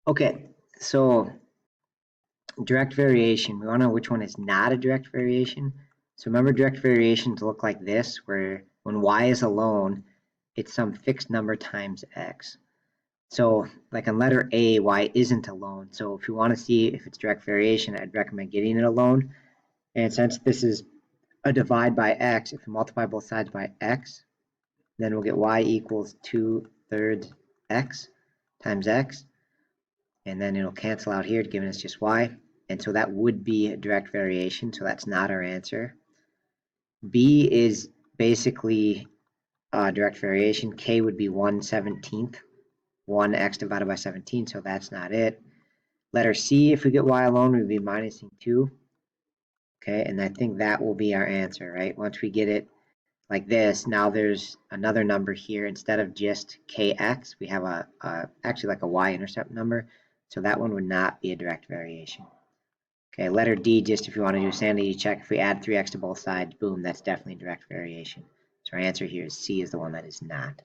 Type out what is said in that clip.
Okay, so direct variation, we want to know which one is not a direct variation. So remember, direct variations look like this, where when y is alone, it's some fixed number times x. So like on letter A, y isn't alone. So if you want to see if it's direct variation, I'd recommend getting it alone. And since this is a divide by x, if we multiply both sides by x, then we'll get y equals 2/3 x times x. And then it'll cancel out here, giving us just y. And so that would be a direct variation, so that's not our answer. B is basically direct variation. K would be 1/17, 1x divided by 17, so that's not it. Letter C, if we get y alone, we'd be minusing 2. Okay, and I think that will be our answer, right? Once we get it like this, now there's another number here. Instead of just kx, we have actually like a y-intercept number, so that one would not be a direct variation. Okay, letter D, just if you want to do a sanity check, if we add 3x to both sides, boom, that's definitely direct variation. So our answer here is C is the one that is not.